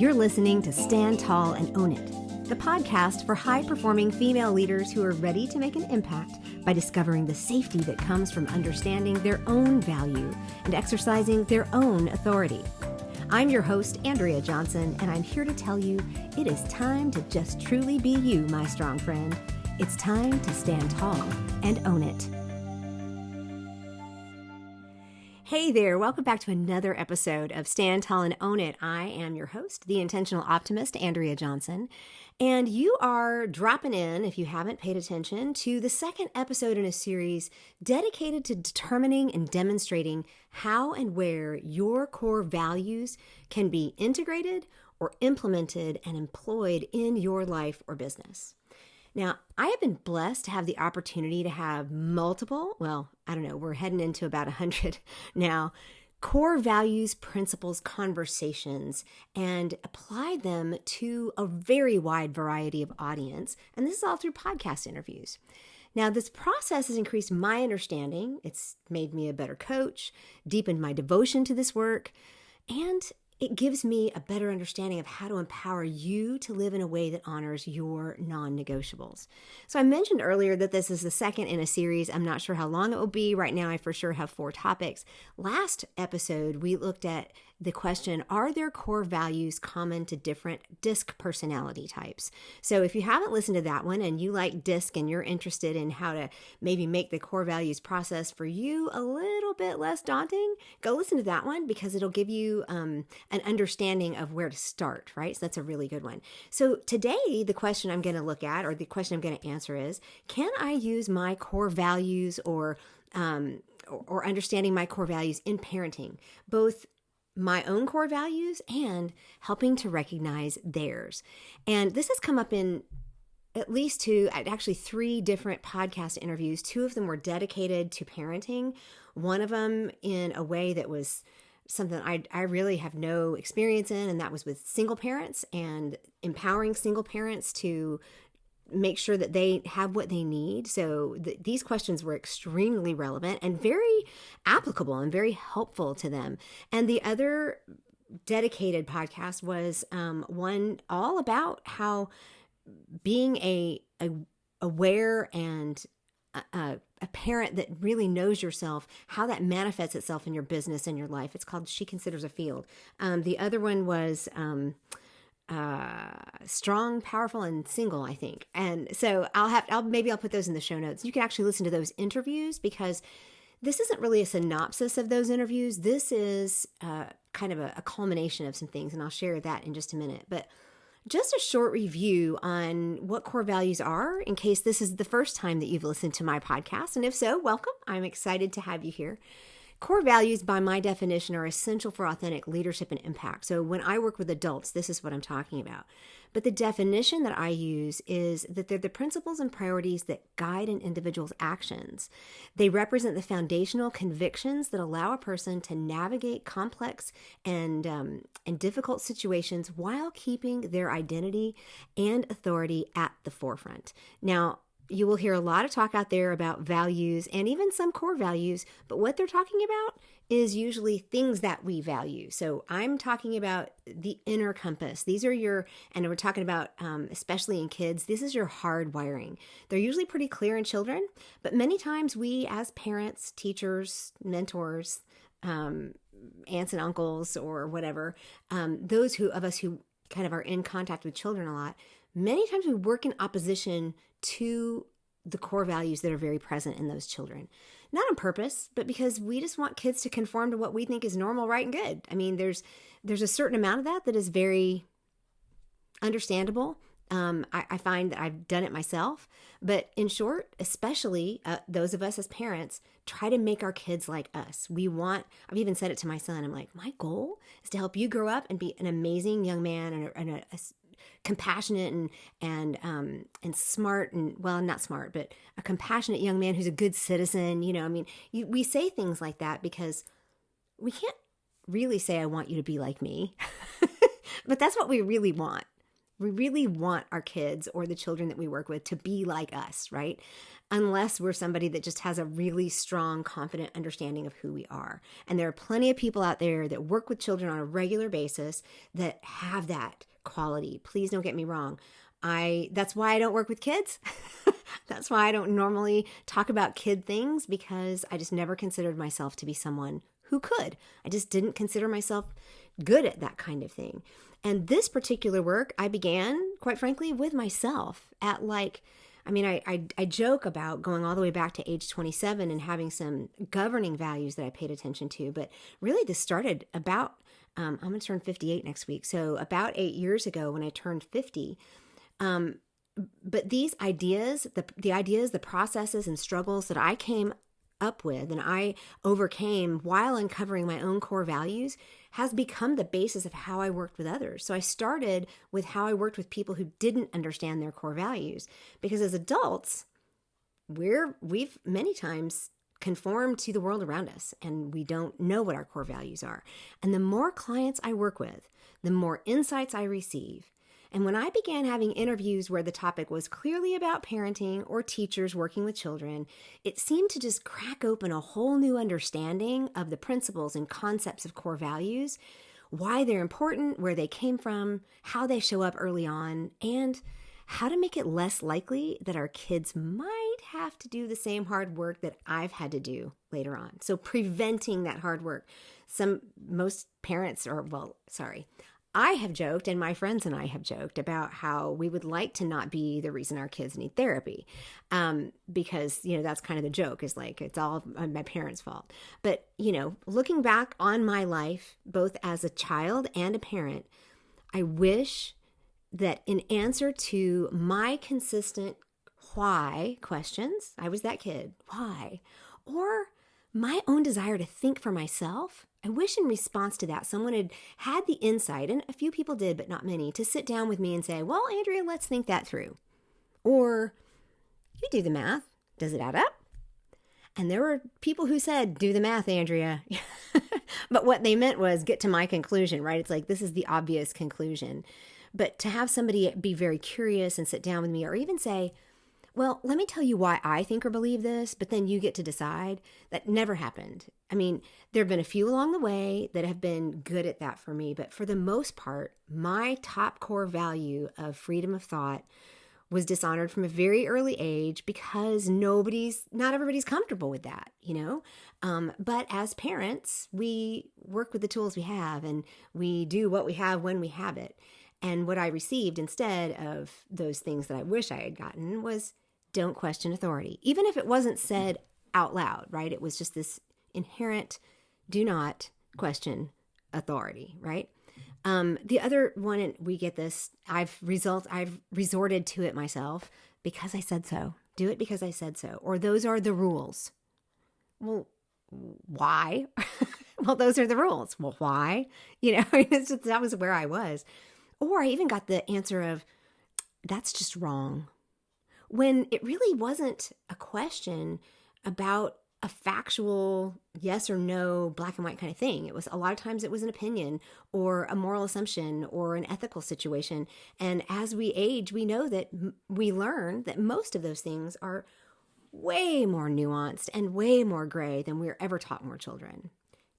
You're listening to Stand Tall and Own It, the podcast for high-performing female leaders who are ready to make an impact by discovering the safety that comes from understanding their own value and exercising their own authority. I'm your host, Andrea Johnson, and I'm here to tell you it is time to just truly be you, my strong friend. It's time to stand tall and own it. Hey there, welcome back to another episode of Stand Tall and Own It. I am your host, the intentional optimist, Andrea Johnson, and you are dropping in, if you haven't paid attention, to the second episode in a series dedicated to determining and demonstrating how and where your core values can be integrated or implemented and employed in your life or business. Now, I have been blessed to have the opportunity to have multiple, we're heading into about 100 now, core values, principles, conversations, and applied them to a very wide variety of audience. And this is all through podcast interviews. Now, this process has increased my understanding. It's made me a better coach, deepened my devotion to this work, and it gives me a better understanding of how to empower you to live in a way that honors your non-negotiables. So I mentioned earlier that this is the second in a series. I'm not sure how long it will be. Right now, I for sure have 4 topics. Last episode, we looked at the question, are there core values common to different DISC personality types? So if you haven't listened to that one and you like DISC and you're interested in how to maybe make the core values process for you a little bit less daunting, go listen to that one because it'll give you an understanding of where to start, right? So that's a really good one. So today, the question I'm going to look at, or the question I'm going to answer is, can I use my core values or understanding my core values in parenting, both my own core values and helping to recognize theirs? And this has come up in at least 3 different podcast interviews. 2 of them were dedicated to parenting. One of them in a way that was something I really have no experience in, and that was with single parents and empowering single parents to make sure that they have what they need. So these questions were extremely relevant and very applicable and very helpful to them. And the other dedicated podcast was one all about how being a aware and a parent that really knows yourself, how that manifests itself in your business and your life. It's called She Considers a Field. The other one was Strong, Powerful, and Single, I think. And so I'll put those in the show notes. You can actually listen to those interviews because this isn't really a synopsis of those interviews. This is kind of a culmination of some things, and I'll share that in just a minute. But just a short review on what core values are in case this is the first time that you've listened to my podcast. And if so, welcome. I'm excited to have you here. Core values, by my definition, are essential for authentic leadership and impact. So when I work with adults, this is what I'm talking about. But the definition that I use is that they're the principles and priorities that guide an individual's actions. They represent the foundational convictions that allow a person to navigate complex and difficult situations while keeping their identity and authority at the forefront. Now, you will hear a lot of talk out there about values and even some core values, but what they're talking about is usually things that we value. So I'm talking about the inner compass. These are and we're talking about, especially in kids, this is your hard wiring. They're usually pretty clear in children, but many times we as parents, teachers, mentors, aunts and uncles or whatever, those of us who kind of are in contact with children a lot, many times we work in opposition to the core values that are very present in those children. Not on purpose, but because we just want kids to conform to what we think is normal, right, and good. I mean, there's a certain amount of that is very understandable. I find that I've done it myself. But in short, especially those of us as parents, try to make our kids like us. I've even said it to my son. I'm like, my goal is to help you grow up and be an amazing young man and a compassionate and smart not smart, but a compassionate young man who's a good citizen. We say things like that because we can't really say, I want you to be like me, but that's what we really want. We really want our kids or the children that we work with to be like us, right? unless we're somebody that just has a really strong, confident understanding of who we are. And there are plenty of people out there that work with children on a regular basis that have that quality. Please don't get me wrong. That's why I don't work with kids. That's why I don't normally talk about kid things, because I just never considered myself to be someone who could. I just didn't consider myself good at that kind of thing. And this particular work I began, quite frankly, with myself at I joke about going all the way back to age 27 and having some governing values that I paid attention to. But really this started about, I'm going to turn 58 next week. So about 8 years ago when I turned 50. But these ideas, the processes and struggles that I came up with and I overcame while uncovering my own core values has become the basis of how I worked with others. So I started with how I worked with people who didn't understand their core values, because as adults, we've many times conformed to the world around us and we don't know what our core values are. And the more clients I work with, the more insights I receive. And when I began having interviews where the topic was clearly about parenting or teachers working with children, it seemed to just crack open a whole new understanding of the principles and concepts of core values, why they're important, where they came from, how they show up early on, and how to make it less likely that our kids might have to do the same hard work that I've had to do later on. So preventing that hard work. Most parents I have joked, and my friends and I have joked about how we would like to not be the reason our kids need therapy, because, that's kind of the joke, is like, it's all my parents' fault. But, looking back on my life, both as a child and a parent, I wish that in answer to my consistent why questions, I was that kid, why, or my own desire to think for myself, I wish in response to that, someone had the insight, and a few people did, but not many, to sit down with me and say, well, Andrea, let's think that through. Or, you do the math. Does it add up? And there were people who said, do the math, Andrea. But what they meant was get to my conclusion, right? It's like, this is the obvious conclusion. But to have somebody be very curious and sit down with me, or even say, well, let me tell you why I think or believe this, but then you get to decide, that never happened. I mean, there have been a few along the way that have been good at that for me, but for the most part, my top core value of freedom of thought was dishonored from a very early age, because not everybody's comfortable with that, But as parents, we work with the tools we have, and we do what we have when we have it. And what I received instead of those things that I wish I had gotten was, don't question authority. Even if it wasn't said out loud, right? It was just this inherent, do not question authority, right? The other one, and we get this, I've resorted to it myself, because I said so. Do it because I said so. Or those are the rules. Well, why? Well, those are the rules. Well, why? That was where I was. Or I even got the answer of, that's just wrong. When it really wasn't a question about a factual yes or no, black and white kind of thing. It was, a lot of times it was an opinion or a moral assumption or an ethical situation. And as we age, we know that we learn that most of those things are way more nuanced and way more gray than we were ever taught when we're children.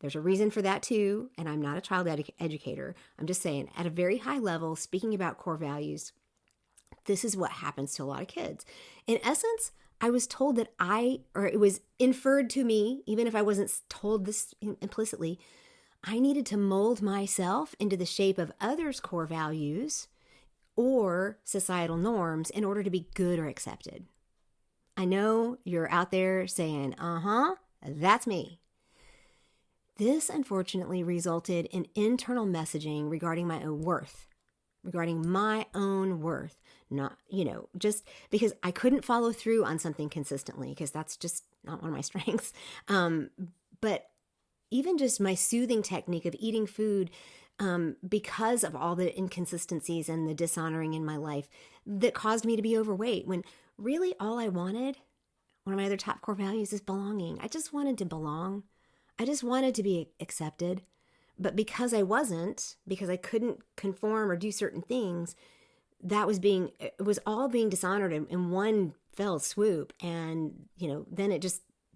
There's a reason for that too, and I'm not a child educator. I'm just saying, at a very high level, speaking about core values, this is what happens to a lot of kids. In essence, I was told that it was inferred to me, even if I wasn't told this implicitly, I needed to mold myself into the shape of others' core values or societal norms in order to be good or accepted. I know you're out there saying, that's me. This unfortunately resulted in internal messaging regarding my own worth. Not, just because I couldn't follow through on something consistently, because that's just not one of my strengths. But even just my soothing technique of eating food, because of all the inconsistencies and the dishonoring in my life that caused me to be overweight, when really all I wanted, one of my other top core values, is belonging. I just wanted to belong. I just wanted to be accepted. But because I couldn't conform or do certain things, it was all being dishonored in one fell swoop. And, then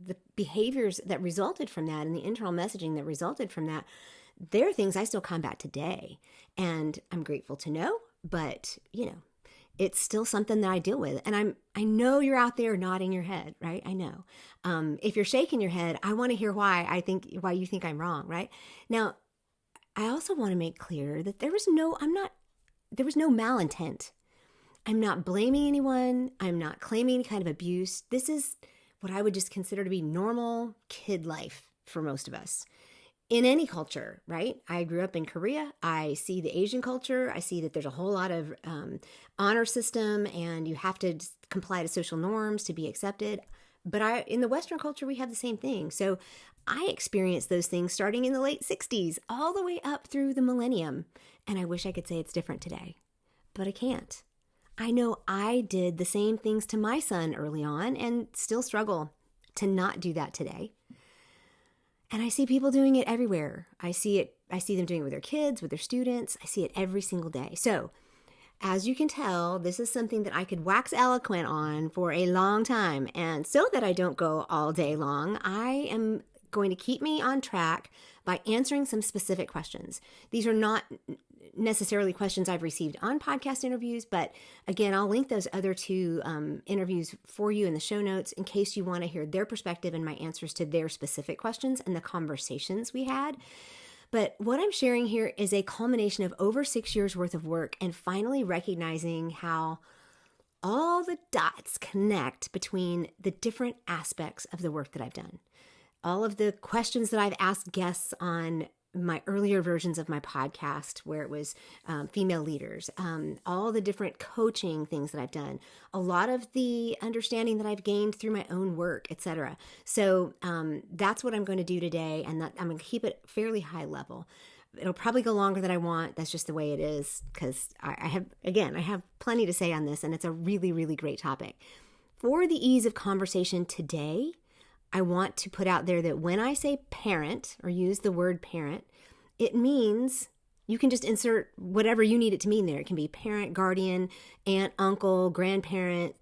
the behaviors that resulted from that and the internal messaging that resulted from that, they're things I still combat today. And I'm grateful to know, but, it's still something that I deal with. And I know you're out there nodding your head, right? I know. If you're shaking your head, I want to hear why you think I'm wrong, right? Now, I also want to make clear that there was no malintent. I'm not blaming anyone. I'm not claiming any kind of abuse. This is what I would just consider to be normal kid life for most of us. In any culture, right? I grew up in Korea. I see the Asian culture. I see that there's a whole lot of honor system, and you have to comply to social norms to be accepted. But in the Western culture, we have the same thing. So I experienced those things starting in the late 60s, all the way up through the millennium. And I wish I could say it's different today, but I can't. I know I did the same things to my son early on and still struggle to not do that today. And I see people doing it everywhere. I see them doing it with their kids, with their students. I see it every single day. So, as you can tell, this is something that I could wax eloquent on for a long time. And so that I don't go all day long, I am going to keep me on track by answering some specific questions. These are not necessarily questions I've received on podcast interviews, but again, I'll link those other two interviews for you in the show notes in case you want to hear their perspective and my answers to their specific questions and the conversations we had. But what I'm sharing here is a culmination of over 6 years worth of work and finally recognizing how all the dots connect between the different aspects of the work that I've done. All of the questions that I've asked guests on my earlier versions of my podcast, where it was female leaders, all the different coaching things that I've done, a lot of the understanding that I've gained through my own work, etc. So that's what I'm going to do today, and I'm going to keep it fairly high level. It'll probably go longer than I want. That's just the way it is, because I have plenty to say on this, and it's a really, really great topic. For the ease of conversation today, I want to put out there that when I say parent or use the word parent, it means you can just insert whatever you need it to mean there. It can be parent, guardian, aunt, uncle, grandparent,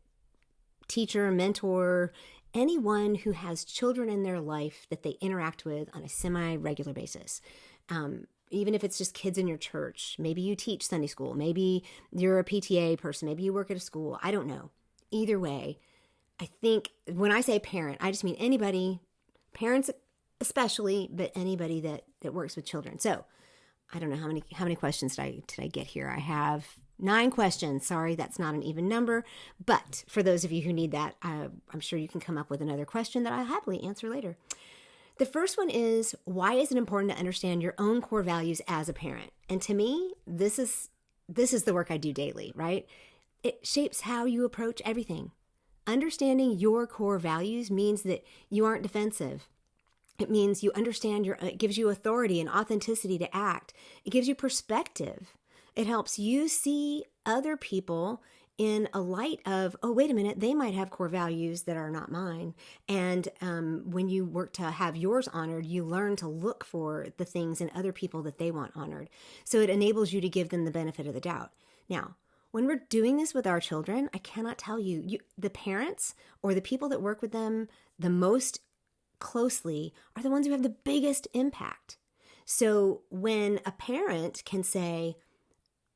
teacher, mentor, anyone who has children in their life that they interact with on a semi-regular basis. Even if it's just kids in your church, maybe you teach Sunday school, maybe you're a PTA person, maybe you work at a school, I don't know. Either way, I think when I say parent, I just mean anybody, parents especially, but anybody that works with children. So I don't know how many questions did I get here. I have 9 questions. Sorry, that's not an even number. But for those of you who need that, I'm sure you can come up with another question that I'll happily answer later. The first one is, why is it important to understand your own core values as a parent? And to me, this is the work I do daily, right? It shapes how you approach everything. Understanding your core values means that you aren't defensive. It means you understand it gives you authority and authenticity to act. It gives you perspective. It helps you see other people in a light of, oh, wait a minute, they might have core values that are not mine. And when you work to have yours honored, you learn to look for the things in other people that they want honored. So it enables you to give them the benefit of the doubt. Now, when we're doing this with our children, I cannot tell you, the parents or the people that work with them the most closely are the ones who have the biggest impact. So when a parent can say,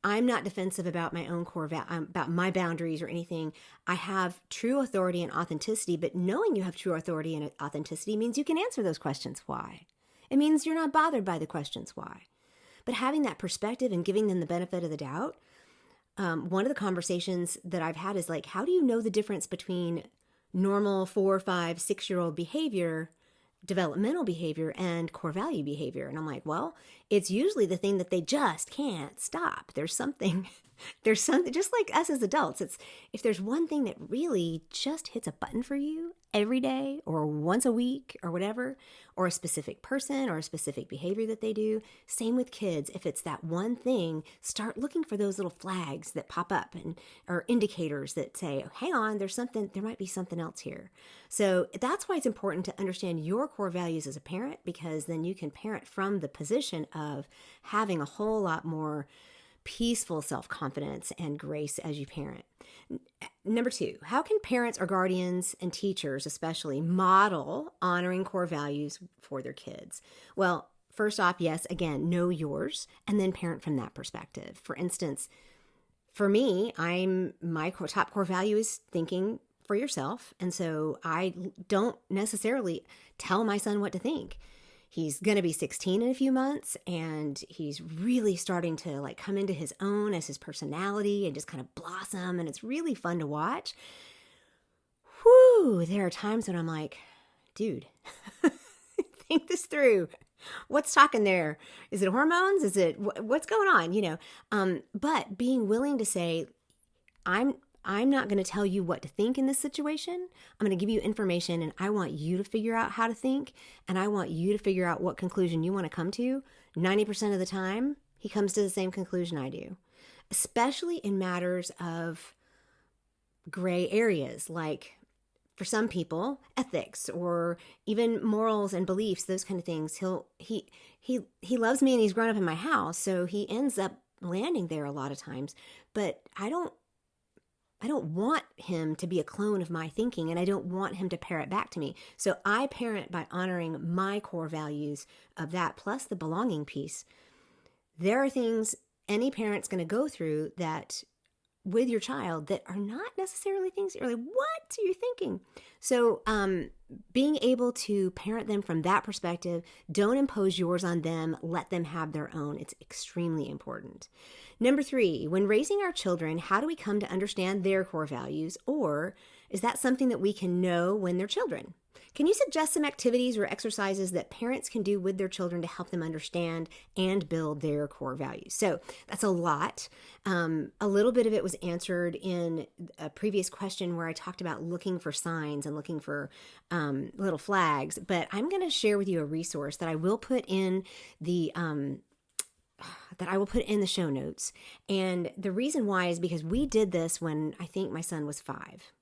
I'm not defensive about my own core about my boundaries or anything. I have true authority and authenticity, but knowing you have true authority and authenticity means you can answer those questions why. It means you're not bothered by the questions why. But having that perspective and giving them the benefit of the doubt, one of the conversations that I've had is like, how do you know the difference between normal 4, 5, 6-year-old behavior, developmental behavior, and core value behavior? And I'm like, well, it's usually the thing that they just can't stop. There's something just like us as adults. It's if there's one thing that really just hits a button for you every day or once a week or whatever, or a specific person or a specific behavior that they do. Same with kids. If it's that one thing, start looking for those little flags that pop up or indicators that say, hang on, there might be something else here. So that's why it's important to understand your core values as a parent, because then you can parent from the position of having a whole lot more peaceful self-confidence and grace as you parent. Number 2, how can parents or guardians and teachers especially model honoring core values for their kids? Well, first off, yes, again, know yours and then parent from that perspective. For instance, for me, my top core value is thinking for yourself. And so I don't necessarily tell my son what to think. He's going to be 16 in a few months, and he's really starting to like come into his own as his personality and just kind of blossom. And it's really fun to watch. Whew, there are times when I'm like, dude, think this through. What's talking there? Is it hormones? Is it what's going on? But being willing to say, I'm not going to tell you what to think in this situation. I'm going to give you information, and I want you to figure out how to think, and I want you to figure out what conclusion you want to come to. 90% of the time, he comes to the same conclusion I do, especially in matters of gray areas, like for some people, ethics or even morals and beliefs, those kind of things. He loves me and he's grown up in my house, so he ends up landing there a lot of times. But I don't want him to be a clone of my thinking, and I don't want him to parrot back to me. So I parent by honoring my core values of that, plus the belonging piece. There are things any parent's going to go through that with your child that are not necessarily things you're like, what are you thinking? So being able to parent them from that perspective, don't impose yours on them, let them have their own. It's extremely important. Number 3, when raising our children, how do we come to understand their core values? Or is that something that we can know when they're children? Can you suggest some activities or exercises that parents can do with their children to help them understand and build their core values? So that's a lot. A little bit of it was answered in a previous question where I talked about looking for signs and looking for little flags. But I'm going to share with you a resource that I will put in the show notes. And the reason why is because we did this when I think my son was 5.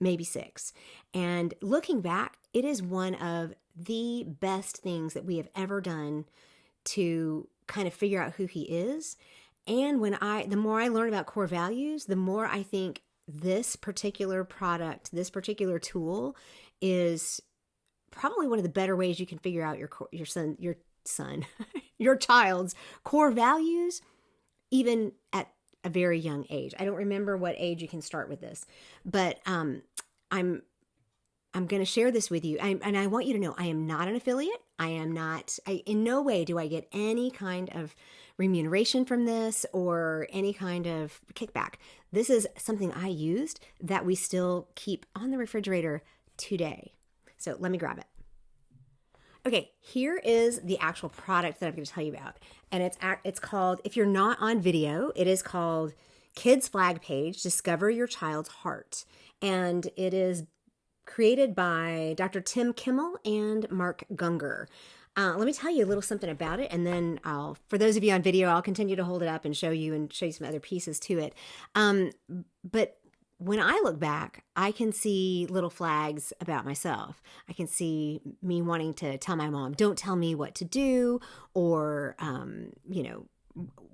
Maybe 6. And looking back, it is one of the best things that we have ever done to kind of figure out who he is. And the more I learn about core values, the more I think this particular product, this particular tool is probably one of the better ways you can figure out your child's core values, even at a very young age. I don't remember what age you can start with this, but I'm going to share this with you. And I want you to know I am not an affiliate. In no way do I get any kind of remuneration from this or any kind of kickback. This is something I used that we still keep on the refrigerator today. So let me grab it. Okay, here is the actual product that I'm going to tell you about. And it's called, if you're not on video, it is called Kids Flag Page, Discover Your Child's Heart. And it is created by Dr. Tim Kimmel and Mark Gungor. Let me tell you a little something about it, and then for those of you on video, I'll continue to hold it up and show you some other pieces to it. But when I look back, I can see little flags about myself. I can see me wanting to tell my mom, don't tell me what to do, or,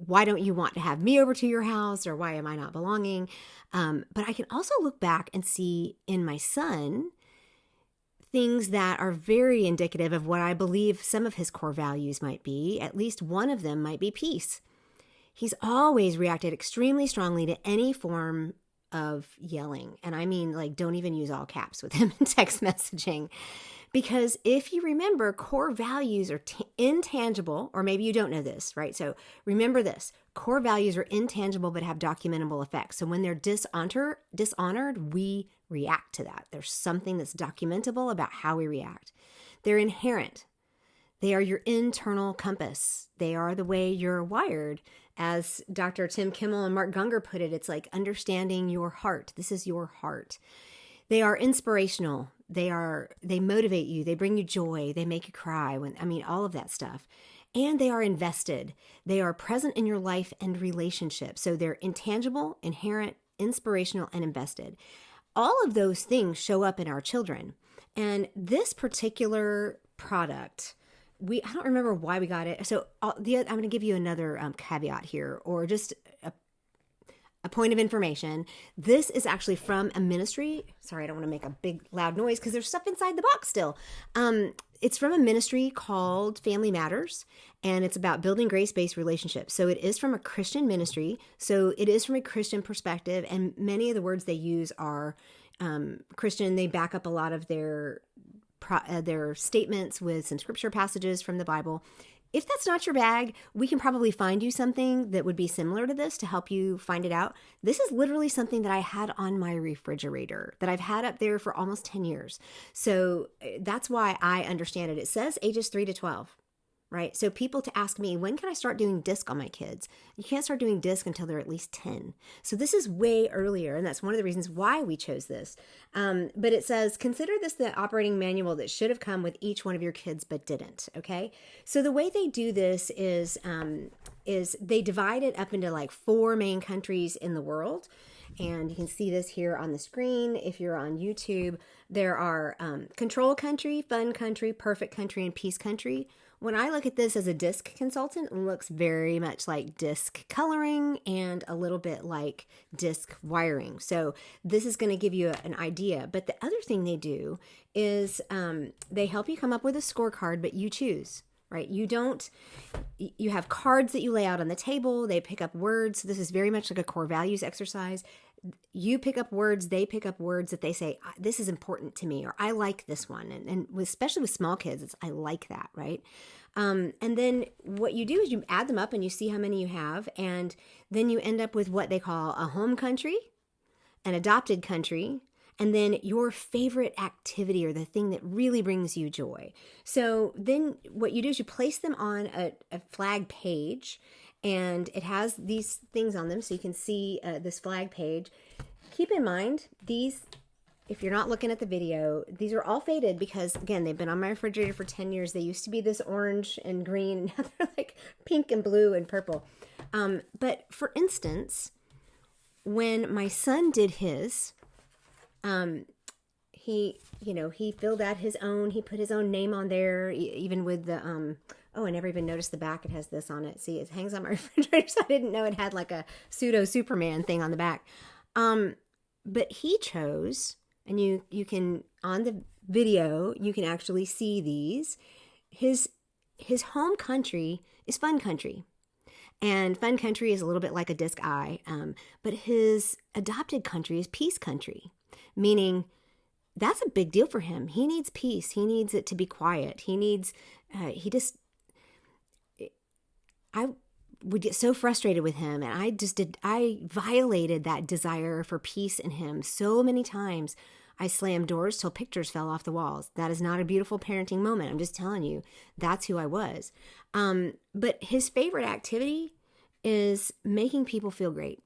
why don't you want to have me over to your house, or why am I not belonging? But I can also look back and see in my son things that are very indicative of what I believe some of his core values might be. At least one of them might be peace. He's always reacted extremely strongly to any form of yelling. And I mean, like, don't even use all caps with him in text messaging. Because if you remember, core values are intangible, or maybe you don't know this, right? So remember this, core values are intangible but have documentable effects. So when they're dishonored, we react to that. There's something that's documentable about how we react. They're inherent. They are your internal compass. They are the way you're wired. As Dr. Tim Kimmel and Mark Gungor put it, it's like understanding your heart. This is your heart. They are inspirational. They motivate you. They bring you joy. They make you cry. All of that stuff. And they are invested. They are present in your life and relationship. So they're intangible, inherent, inspirational, and invested. All of those things show up in our children. And this particular product, I don't remember why we got it. So I'm going to give you another caveat here, or just a point of information. This is actually from a ministry. Sorry, I don't want to make a big loud noise because there's stuff inside the box still. It's from a ministry called Family Matters, and it's about building grace-based relationships. So it is from a Christian ministry. So it is from a Christian perspective, and many of the words they use are Christian. They back up a lot of their statements with some scripture passages from the Bible. If that's not your bag, we can probably find you something that would be similar to this to help you find it out. This is literally something that I had on my refrigerator that I've had up there for almost 10 years. So that's why I understand it. It says ages 3 to 12. Right? So people to ask me, when can I start doing disc on my kids? You can't start doing disc until they're at least 10. So this is way earlier, and that's one of the reasons why we chose this. But it says, consider this the operating manual that should have come with each one of your kids but didn't, okay? So the way they do this is they divide it up into like 4 main countries in the world. And you can see this here on the screen. If you're on YouTube, there are control country, fun country, perfect country, and peace country. When I look at this as a disc consultant, it looks very much like disc coloring and a little bit like disc wiring. So this is going to give you an idea. But the other thing they do is they help you come up with a scorecard, but you choose. Right? You have cards that you lay out on the table. They pick up words. This is very much like a core values exercise. You pick up words, they pick up words that they say, this is important to me, or I like this one. And especially with small kids, it's, I like that, right? And then what you do is you add them up and you see how many you have. And then you end up with what they call a home country, an adopted country, and then your favorite activity or the thing that really brings you joy. So then what you do is you place them on a flag page, and it has these things on them so you can see this flag page. Keep in mind, these, if you're not looking at the video, these are all faded because, again, they've been on my refrigerator for 10 years. They used to be this orange and green, and now they're like pink and blue and purple. But for instance, when my son did his, he filled out his own, he put his own name on there, even with the, I never even noticed the back. It has this on it. See, it hangs on my refrigerator, so I didn't know it had like a pseudo Superman thing on the back. But he chose, and you can, on the video, you can actually see these. His home country is fun country. And fun country is a little bit like a disc eye. But his adopted country is peace country, meaning that's a big deal for him. He needs peace. He needs it to be quiet. He needs, I would get so frustrated with him, and I violated that desire for peace in him so many times. I slammed doors till pictures fell off the walls. That is not a beautiful parenting moment. I'm just telling you, that's who I was. But his favorite activity is making people feel great.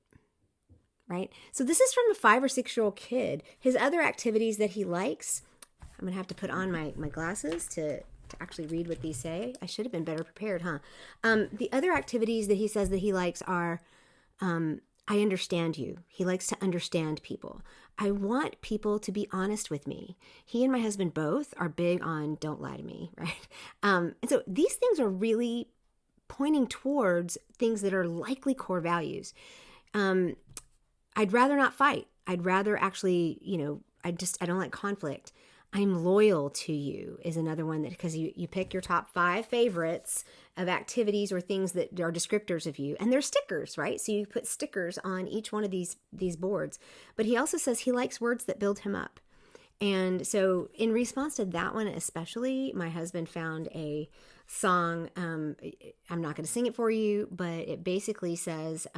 Right? So this is from a 5 or 6-year-old kid. His other activities that he likes, I'm going to have to put on my glasses to actually read what these say. I should have been better prepared, huh? The other activities that he says that he likes are, I understand you. He likes to understand people. I want people to be honest with me. He and my husband both are big on don't lie to me, right? And so these things are really pointing towards things that are likely core values. I'd rather not fight. I'd rather actually, I don't like conflict. I'm loyal to you is another one that, because you pick your top 5 favorites of activities or things that are descriptors of you, and they're stickers, right? So you put stickers on each one of these boards. But he also says he likes words that build him up. And so in response to that one especially, my husband found a song. I'm not going to sing it for you, but it basically says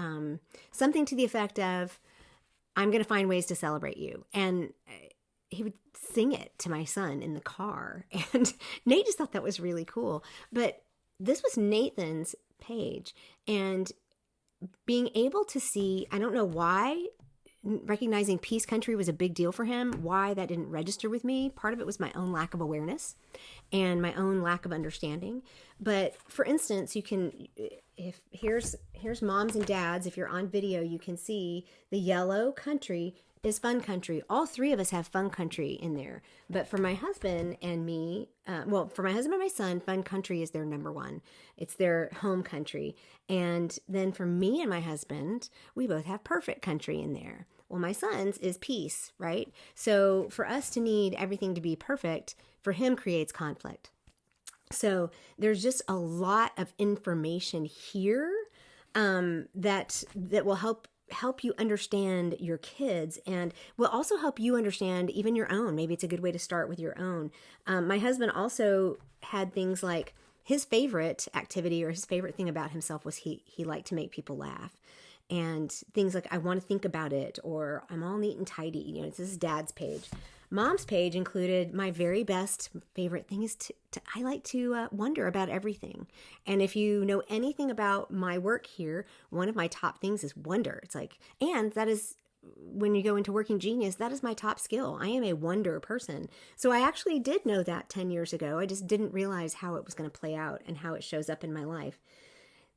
something to the effect of, I'm going to find ways to celebrate you. And he would sing it to my son in the car. And Nate just thought that was really cool. But this was Nathan's page. And being able to see, I don't know why recognizing peace country was a big deal for him, why that didn't register with me. Part of it was my own lack of awareness and my own lack of understanding. But for instance, you can, if here's moms and dads, if you're on video, you can see the yellow country is fun country. All three of us have fun country in there. But for my husband and me, for my husband and my son, fun country is their number one. It's their home country. And then for me and my husband, we both have perfect country in there. Well, my son's is peace, right? So for us to need everything to be perfect, for him creates conflict. So there's just a lot of information here that will help you understand your kids, and will also help you understand even your own. Maybe it's a good way to start with your own. My husband also had things like his favorite activity or his favorite thing about himself was he liked to make people laugh. And things like, I want to think about it, or I'm all neat and tidy. This is Dad's page. Mom's page included my very best favorite thing is I like to wonder about everything. And if you know anything about my work here, one of my top things is wonder. It's like, and that is, when you go into Working Genius, that is my top skill. I am a wonder person. So I actually did know that 10 years ago. I just didn't realize how it was going to play out and how it shows up in my life.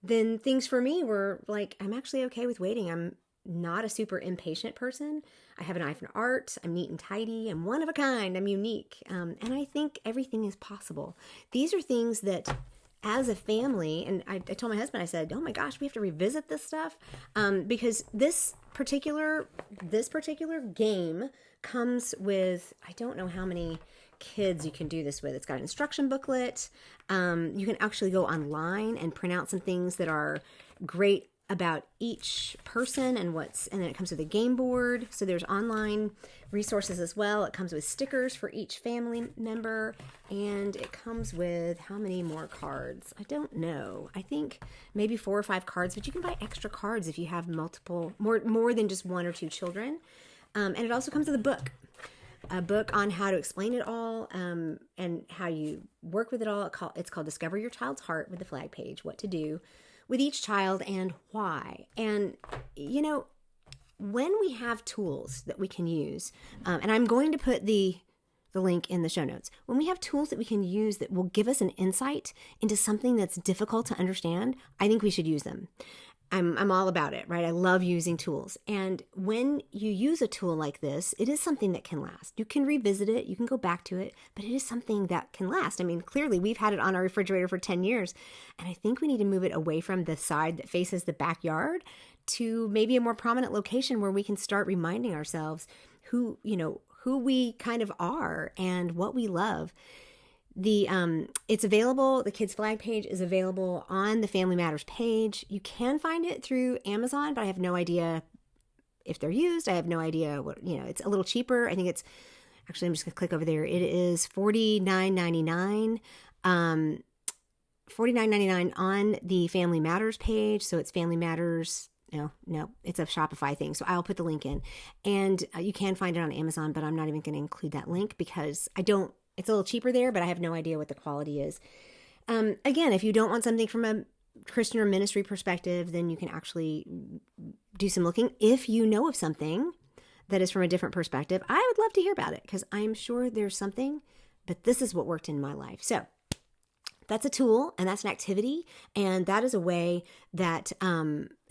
Then things for me were like, I'm actually okay with waiting. I'm not a super impatient person. I have an eye for art. I'm neat and tidy. I'm one of a kind. I'm unique. And I think everything is possible. These are things that as a family, and I told my husband, I said, oh my gosh, we have to revisit this stuff. Because this particular game comes with, I don't know how many kids you can do this with. It's got an instruction booklet. You can actually go online and print out some things that are great about each person and then it comes with a game board. So there's online resources as well. It comes with stickers for each family member, and it comes with how many more cards? I don't know. I think maybe 4 or 5 cards, but you can buy extra cards if you have multiple, more than just 1 or 2 children. And it also comes with a book on how to explain it all, and how you work with it all. It's called Discover Your Child's Heart with the flag page, what to do with each child and why. And, when we have tools that we can use, and I'm going to put the link in the show notes, when we have tools that we can use that will give us an insight into something that's difficult to understand, I think we should use them. I'm all about it, right? I love using tools. And when you use a tool like this, it is something that can last. You can revisit it, you can go back to it, but it is something that can last. I mean, clearly we've had it on our refrigerator for 10 years, and I think we need to move it away from the side that faces the backyard to maybe a more prominent location where we can start reminding ourselves who we kind of are and what we love. It's available. The Kids Flag page is available on the Family Matters page. You can find it through Amazon, but I have no idea if they're used. I have no idea what, it's a little cheaper. I think it's actually, I'm just gonna click over there. It is $49.99. $49.99 on the Family Matters page. So it's Family Matters. No, it's a Shopify thing. So I'll put the link in, and you can find it on Amazon, but I'm not even going to include that link because it's a little cheaper there, but I have no idea what the quality is. Again, if you don't want something from a Christian or ministry perspective, then you can actually do some looking. If you know of something that is from a different perspective, I would love to hear about it because I'm sure there's something, but this is what worked in my life. So that's a tool, and that's an activity, and that is a way that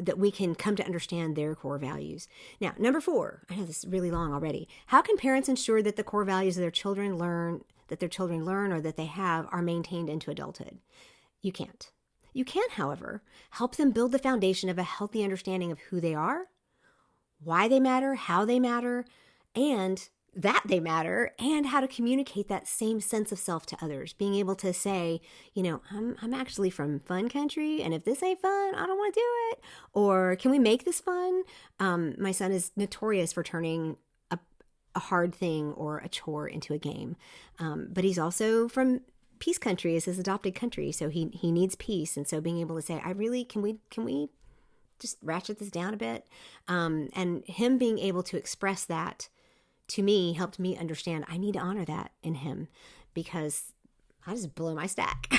that we can come to understand their core values. Now, number 4, I know this is really long already. How can parents ensure that the core values their children learn or that they have are maintained into adulthood? You can't. You can, however, help them build the foundation of a healthy understanding of who they are, why they matter, how they matter, and that they matter, and how to communicate that same sense of self to others. Being able to say, I'm actually from fun country, and if this ain't fun, I don't want to do it. Or can we make this fun? My son is notorious for turning a hard thing or a chore into a game. But he's also from peace country, is his adopted country. So he needs peace. And so being able to say, can we just ratchet this down a bit? And him being able to express that to me helped me understand I need to honor that in him because I just blow my stack.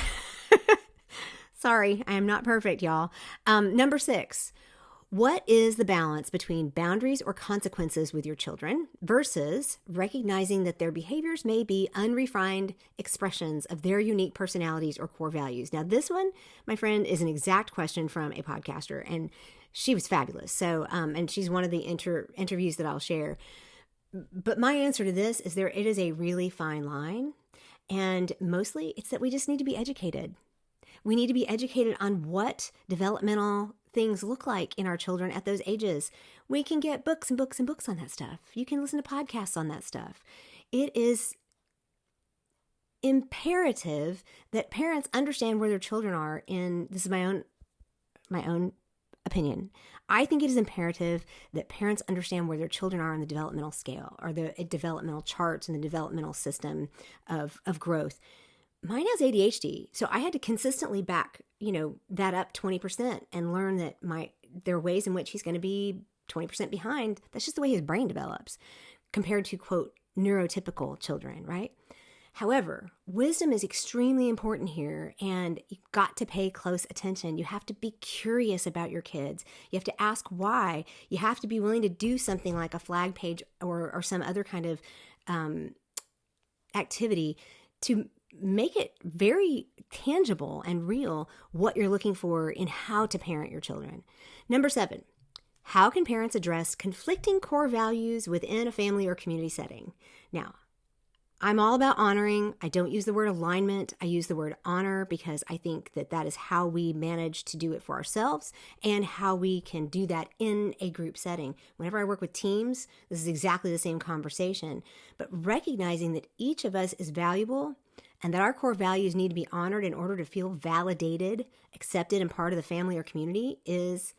Sorry, I am not perfect, y'all. Number 6, What is the balance between boundaries or consequences with your children versus recognizing that their behaviors may be unrefined expressions of their unique personalities or core values? Now, this one, my friend, is an exact question from a podcaster, and she was fabulous. So, and she's one of the interviews that I'll share. But my answer to this is it is a really fine line. And mostly it's that we just need to be educated. We need to be educated on what developmental things look like in our children at those ages. We can get books and books and books on that stuff. You can listen to podcasts on that stuff. It is imperative that parents understand where their children are this is my own opinion. I think it is imperative that parents understand where their children are on the developmental scale or the developmental charts and the developmental system of growth. Mine has ADHD, so I had to consistently back, that up 20% and learn that there are ways in which he's going to be 20% behind. That's just the way his brain develops compared to, quote, neurotypical children, right? However, wisdom is extremely important here, and you've got to pay close attention. You have to be curious about your kids. You have to ask why. You have to be willing to do something like a flag page or some other kind of activity to make it very tangible and real what you're looking for in how to parent your children. Number 7, how can parents address conflicting core values within a family or community setting? Now, I'm all about honoring. I don't use the word alignment. I use the word honor because I think that is how we manage to do it for ourselves and how we can do that in a group setting. Whenever I work with teams, this is exactly the same conversation. But recognizing that each of us is valuable and that our core values need to be honored in order to feel validated, accepted, and part of the family or community is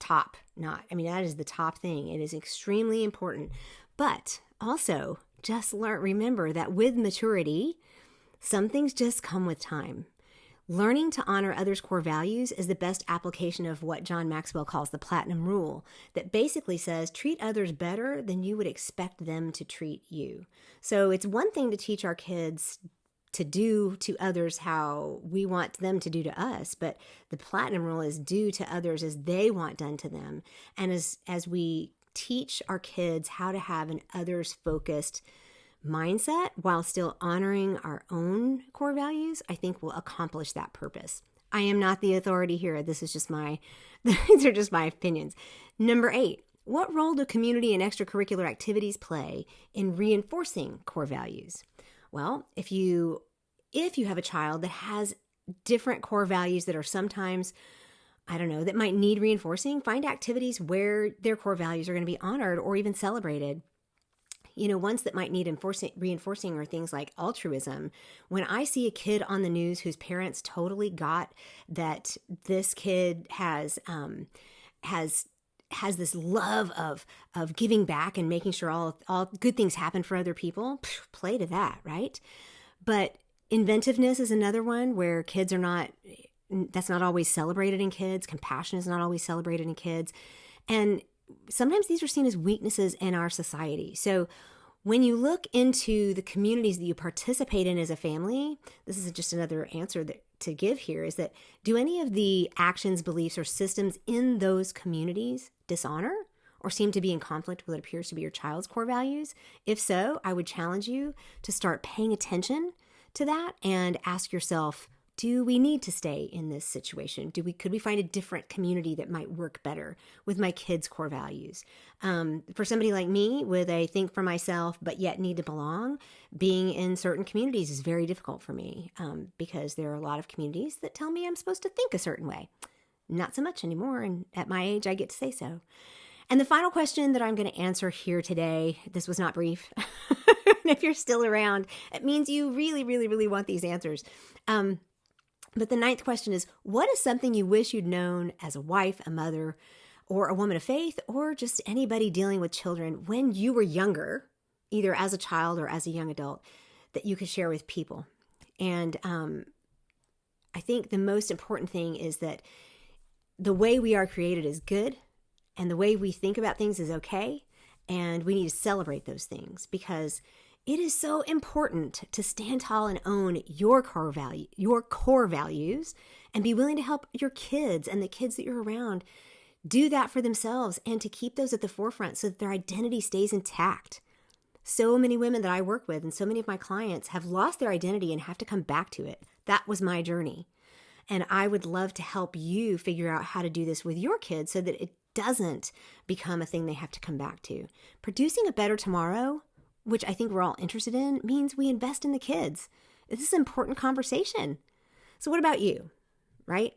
top notch. That is the top thing. It is extremely important. But also, just remember that with maturity, some things just come with time. Learning to honor others' core values is the best application of what John Maxwell calls the platinum rule, that basically says treat others better than you would expect them to treat you. So it's one thing to teach our kids to do to others how we want them to do to us, but the platinum rule is do to others as they want done to them. And as we teach our kids how to have an others-focused mindset while still honoring our own core values, I think we'll accomplish that purpose. I am not the authority here. These are just my opinions. Number 8, what role do community and extracurricular activities play in reinforcing core values? Well, if you have a child that has different core values that are sometimes that might need reinforcing, find activities where their core values are going to be honored or even celebrated. Ones that might need reinforcing are things like altruism. When I see a kid on the news whose parents totally got that this kid has this love of giving back and making sure all good things happen for other people, play to that, right? But inventiveness is another one where that's not always celebrated in kids. Compassion is not always celebrated in kids. And sometimes these are seen as weaknesses in our society. So when you look into the communities that you participate in as a family, this is just another answer to give here, is that do any of the actions, beliefs, or systems in those communities dishonor or seem to be in conflict with what appears to be your child's core values? If so, I would challenge you to start paying attention to that and ask yourself, do we need to stay in this situation? Could we find a different community that might work better with my kids' core values? For somebody like me with a think for myself but yet need to belong, being in certain communities is very difficult for me because there are a lot of communities that tell me I'm supposed to think a certain way. Not so much anymore, and at my age I get to say so. And the final question that I'm going to answer here today, this was not brief. If you're still around, it means you really, really, really want these answers. But the 9th question is, what is something you wish you'd known as a wife, a mother, or a woman of faith, or just anybody dealing with children when you were younger, either as a child or as a young adult, that you could share with people? And I think the most important thing is that the way we are created is good, and the way we think about things is okay, and we need to celebrate those things because it is so important to stand tall and own your core values, and be willing to help your kids and the kids that you're around do that for themselves and to keep those at the forefront so that their identity stays intact. So many women that I work with and so many of my clients have lost their identity and have to come back to it. That was my journey. And I would love to help you figure out how to do this with your kids so that it doesn't become a thing they have to come back to. Producing a better tomorrow, which I think we're all interested in, means we invest in the kids. This is an important conversation. So what about you, right?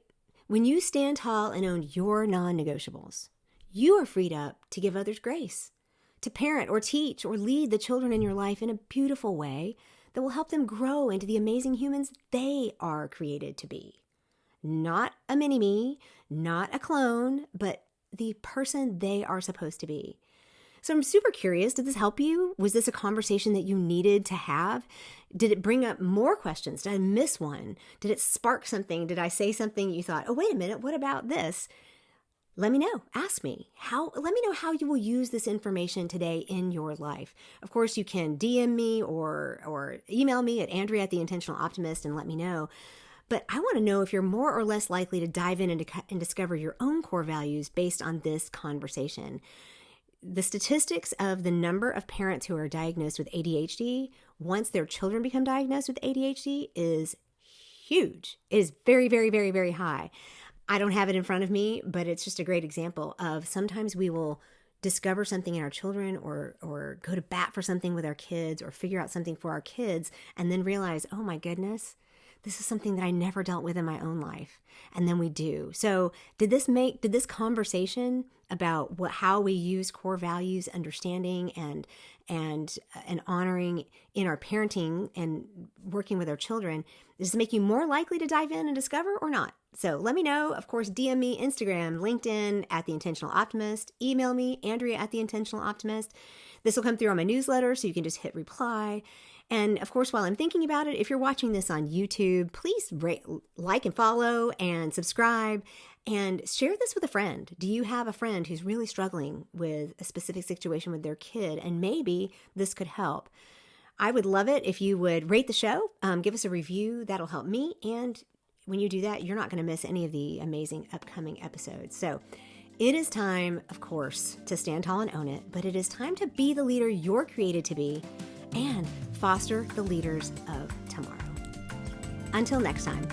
When you stand tall and own your non-negotiables, you are freed up to give others grace, to parent or teach or lead the children in your life in a beautiful way that will help them grow into the amazing humans they are created to be. Not a mini-me, not a clone, but the person they are supposed to be. So I'm super curious, did this help you? Was this a conversation that you needed to have? Did it bring up more questions? Did I miss one? Did it spark something? Did I say something you thought, oh, wait a minute, what about this? Let me know. Ask me. Let me know how you will use this information today in your life. Of course, you can DM me or email me at Andrea@theintentionaloptimist and let me know. But I want to know if you're more or less likely to dive in and discover your own core values based on this conversation. The statistics of the number of parents who are diagnosed with ADHD once their children become diagnosed with ADHD is huge. It is very, very, very, very high. I don't have it in front of me, but it's just a great example of sometimes we will discover something in our children or go to bat for something with our kids or figure out something for our kids and then realize, oh my goodness, this is something that I never dealt with in my own life. And then we do. So did this conversation about how we use core values, understanding and honoring in our parenting and working with our children, does this make you more likely to dive in and discover or not? So let me know. Of course, DM me, Instagram, LinkedIn @theintentionaloptimist, email me, Andrea@theintentionaloptimist. This will come through on my newsletter, so you can just hit reply. And of course, while I'm thinking about it, if you're watching this on YouTube, please like and follow and subscribe and share this with a friend. Do you have a friend who's really struggling with a specific situation with their kid? And maybe this could help. I would love it if you would rate the show, give us a review. That'll help me. And when you do that, you're not going to miss any of the amazing upcoming episodes. So it is time, of course, to stand tall and own it, but it is time to be the leader you're created to be and foster the leaders of tomorrow. Until next time.